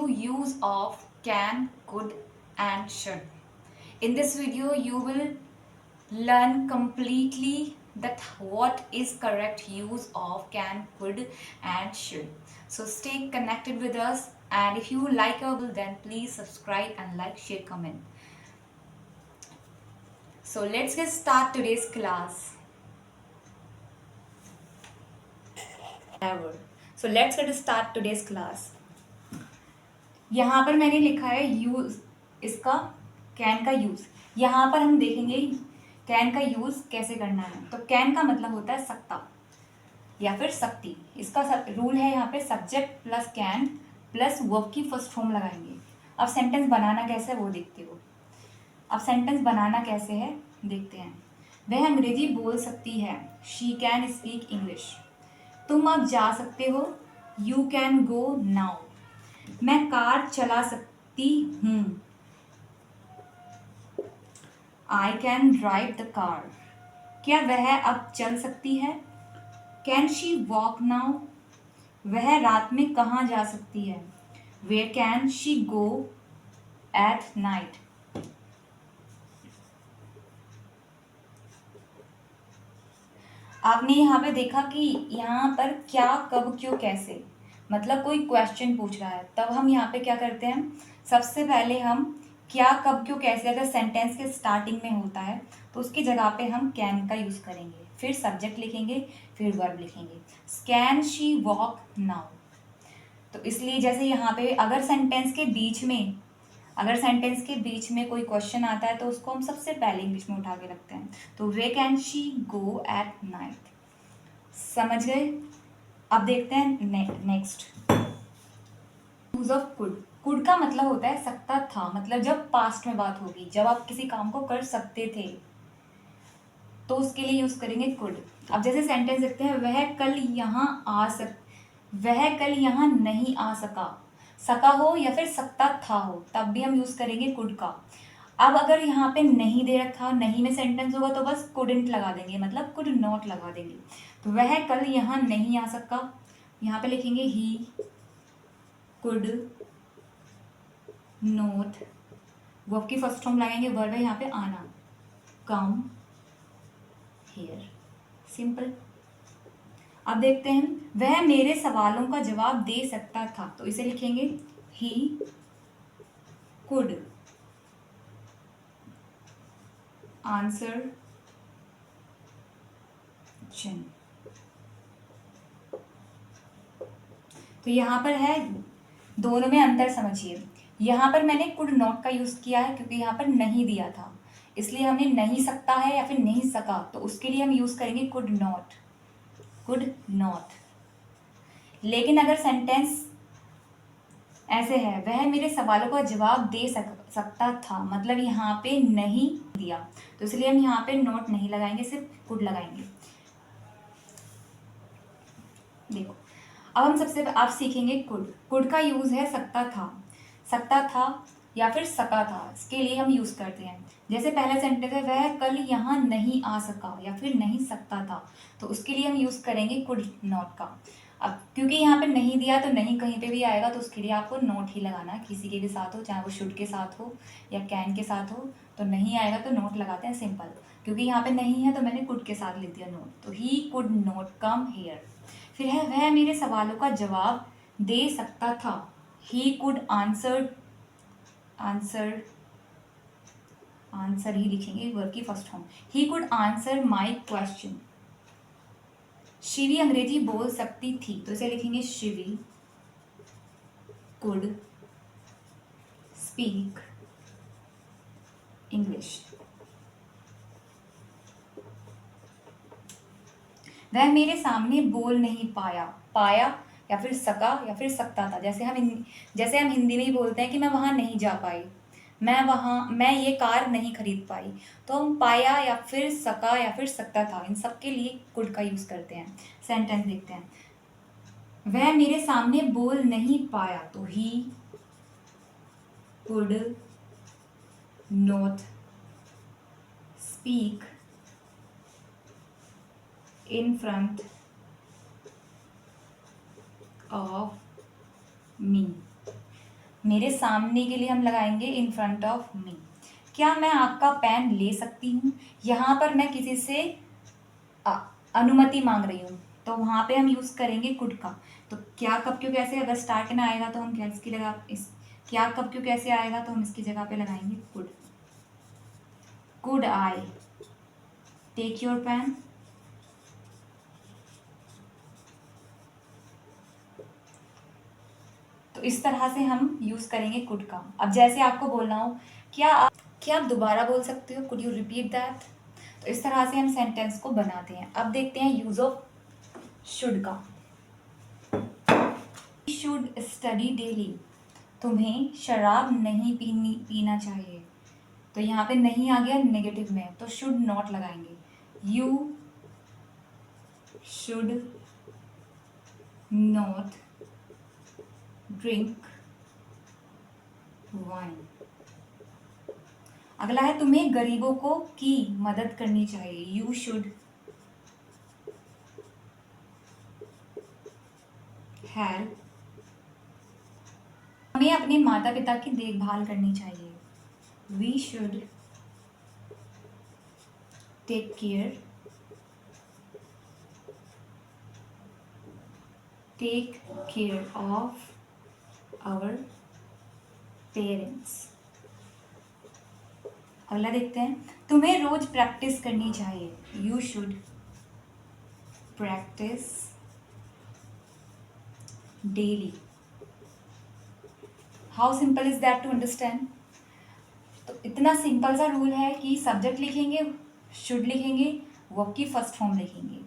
new use of can, could and should. In this video you will learn completely that what is correct use of can, could and should. So stay connected with us, and if you like our video then please subscribe and like, share, comment. So let's get start today's class. So let's get start today's class. यहाँ पर मैंने लिखा है use, इसका can का use. यहाँ पर हम देखेंगे कैन का यूज कैसे करना है। तो कैन का मतलब होता है सकता या फिर सकती। इसका रूल है यहाँ पे subject plus can plus verb की फर्स्ट फॉर्म लगाएंगे। अब सेंटेंस बनाना कैसे है वो देखते हो। अब सेंटेंस बनाना कैसे है देखते हैं। वह अंग्रेजी बोल सकती है, शी कैन स्पीक इंग्लिश। तुम अब जा सकते हो, यू कैन गो नाउ। मैं कार चला सकती हूँ, I can drive the car. क्या वह अब चल सकती है, कैन शी वॉक नाउ। वह रात में कहाँ जा सकती है, where can she go at night. आपने यहाँ पे देखा कि यहाँ पर क्या, कब, क्यों, कैसे, मतलब कोई क्वेश्चन पूछ रहा है, तब हम यहाँ पे क्या करते हैं, सबसे पहले हम क्या, कब, क्यों, कैसे अगर सेंटेंस के स्टार्टिंग में होता है तो उसकी जगह पे हम कैन का यूज़ करेंगे, फिर सब्जेक्ट लिखेंगे, फिर वर्ब लिखेंगे। Can she walk now. तो इसलिए जैसे यहाँ पे अगर सेंटेंस के बीच में कोई क्वेश्चन आता है तो उसको हम सबसे पहले इंग्लिश में उठा के रखते हैं। तो way can she go at night. समझ गए। अब देखते हैं next use of could. Could का मतलब होता है सकता था, मतलब जब पास्ट में बात होगी, जब आप किसी काम को कर सकते थे तो उसके लिए यूज करेंगे कुड। अब जैसे सेंटेंस देखते हैं, वह कल यहाँ नहीं आ सका हो या फिर सकता था हो, तब भी हम यूज करेंगे कुड का। अब अगर यहाँ पे नहीं दे रखा, नहीं में सेंटेंस होगा तो बस कुडंट लगा देंगे, मतलब कुड नॉट लगा देंगे। तो वह कल यहाँ नहीं आ सका, यहाँ पे लिखेंगे ही कुड नॉट। वर्ब की फर्स्ट फॉर्म लगाएंगे, वर्ब है यहाँ पे आना, कम हियर। सिंपल। अब देखते हैं, वह मेरे सवालों का जवाब दे सकता था, तो इसे लिखेंगे ही कुड आंसर क्वेश्चन। तो यहाँ पर है, दोनों में अंतर समझिए। यहाँ पर मैंने कुड नॉट का यूज किया है क्योंकि यहाँ पर नहीं दिया था, इसलिए हमने नहीं सकता है या फिर नहीं सका, तो उसके लिए हम यूज करेंगे कुड नॉट। लेकिन अगर सेंटेंस ऐसे है, वह मेरे सवालों का जवाब दे सकता था, मतलब यहाँ पे नहीं दिया, तो इसलिए हम यहाँ पे नॉट नहीं लगाएंगे, सिर्फ कुड लगाएंगे। देखो, अब हम सबसे आप सीखेंगे कुड का यूज है सकता था या फिर सका था, इसके लिए हम यूज करते हैं। जैसे पहला सेंटेंस है, वह कल यहाँ नहीं आ सका या फिर नहीं सकता था, तो उसके लिए हम यूज करेंगे कुड नॉट का। अब क्योंकि यहाँ पे नहीं दिया तो नहीं कहीं पे भी आएगा, तो उसके लिए आपको नोट ही लगाना है, किसी के भी साथ हो, चाहे वो शुड के साथ हो या कैन के साथ हो, तो नहीं आएगा तो नोट लगाते हैं सिंपल। क्योंकि यहाँ पे नहीं है तो मैंने कुड के साथ लिख दिया नोट, तो he could not come here. फिर है, वह मेरे सवालों का जवाब दे सकता था, ही कुड आंसर ही लिखेंगे वर्ब की first form, he could answer my question. Shivi अंग्रेजी बोल सकती थी, तो इसे लिखेंगे शिवी कुड स्पीक इंग्लिश। वह मेरे सामने बोल नहीं पाया या फिर सका या फिर सकता था। जैसे हम हिंदी में ही बोलते हैं कि मैं वहां नहीं जा पाई, मैं ये कार नहीं खरीद पाई, तो हम पाया या फिर सका या फिर सकता था, इन सब के लिए कुड का यूज करते हैं। सेंटेंस देखते हैं, वह मेरे सामने बोल नहीं पाया, तो he could not speak in front of me। मेरे सामने के लिए हम लगाएंगे इन फ्रंट ऑफ मी। क्या मैं आपका पेन ले सकती हूँ? यहाँ पर मैं किसी से अनुमति मांग रही हूँ, तो वहाँ पे हम यूज़ करेंगे कुड का। तो क्या कब क्यों कैसे अगर स्टार्ट में आएगा तो हम क्या इसकी लगा इस क्या कब क्यों कैसे आएगा तो हम इसकी जगह पे लगाएंगे could. Could I take your pen? तो इस तरह से हम यूज़ करेंगे कुड का। अब जैसे आपको बोलना हो, क्या आप दोबारा बोल सकते हो? Could you repeat that? तो इस तरह से हम सेंटेंस को बनाते हैं। अब देखते हैं यूज़ ऑफ शुड का। Should study daily. तुम्हें शराब नहीं पीना चाहिए। तो यहाँ पे नहीं आ गया नेगेटिव में, तो शुड नॉट लगाएंगे। You should not drink wine. अगला है तुम्हें गरीबों को की मदद करनी चाहिए। You should help. हमें अपने माता पिता की देखभाल करनी चाहिए। We should take care of our parents. अगला देखते हैं, तुम्हें रोज प्रैक्टिस करनी चाहिए। You should practise daily. How simple is that to understand? तो इतना सिंपल सा रूल है कि सब्जेक्ट लिखेंगे, शुड लिखेंगे, वर्ब की फर्स्ट फॉर्म लिखेंगे।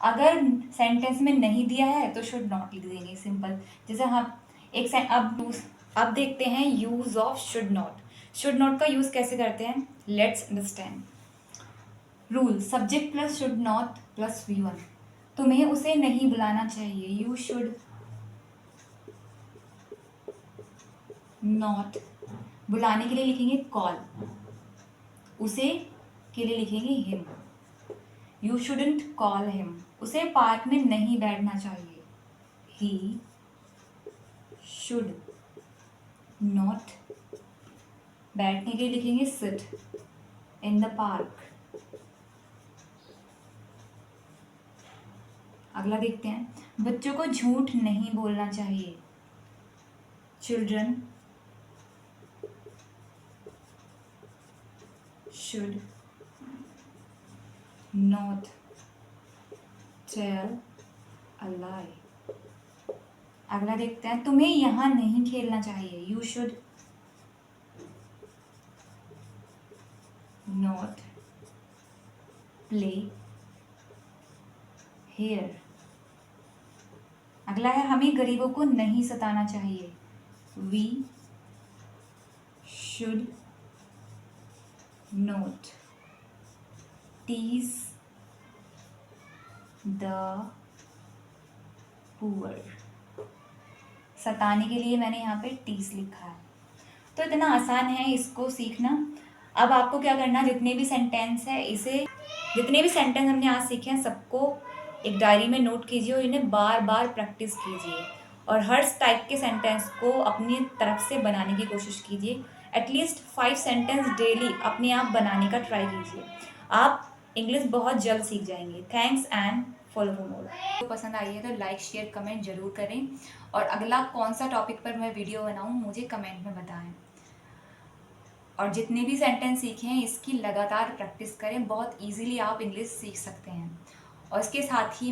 अगर सेंटेंस में नहीं दिया है तो शुड नॉट लिख देंगे, सिंपल। जैसे हम अब देखते हैं use of should not. Should not का यूज कैसे करते हैं, let's understand. Rule, subject plus should not plus V1। तुम्हें उसे नहीं बुलाना चाहिए। यू शुड नॉट, बुलाने के लिए लिखेंगे कॉल, उसे के लिए लिखेंगे him. You shouldn't call him. उसे पार्क में नहीं बैठना चाहिए। ही शुड नॉट, बैठने के लिए लिखेंगे सिट इन द पार्क। अगला देखते हैं, बच्चों को झूठ नहीं बोलना चाहिए। Children should not tell a lie. अगला देखते हैं, तुम्हें यहाँ नहीं खेलना चाहिए। You should not play here. अगला है, हमें गरीबों को नहीं सताना चाहिए। We should not tease the poor. सताने के लिए मैंने यहाँ पे टीज लिखा है। तो इतना आसान है इसको सीखना। अब आपको क्या करना, जितने भी सेंटेंस हमने आज सीखे हैं सबको एक डायरी में नोट कीजिए और इन्हें बार बार प्रैक्टिस कीजिए और हर टाइप के सेंटेंस को अपनी तरफ से बनाने की कोशिश कीजिए। एटलीस्ट 5 सेंटेंस डेली अपने आप बनाने का ट्राई कीजिए। आप इंग्लिश बहुत जल्द सीख जाएंगे। Thanks and follow for more. तो पसंद आई है तो लाइक शेयर कमेंट जरूर करें और अगला कौन सा टॉपिक पर मैं वीडियो बनाऊं मुझे कमेंट में बताएं। और जितने भी सेंटेंस सीखे हैं इसकी लगातार प्रैक्टिस करें, बहुत इजीली आप इंग्लिश सीख सकते हैं। और इसके साथ ही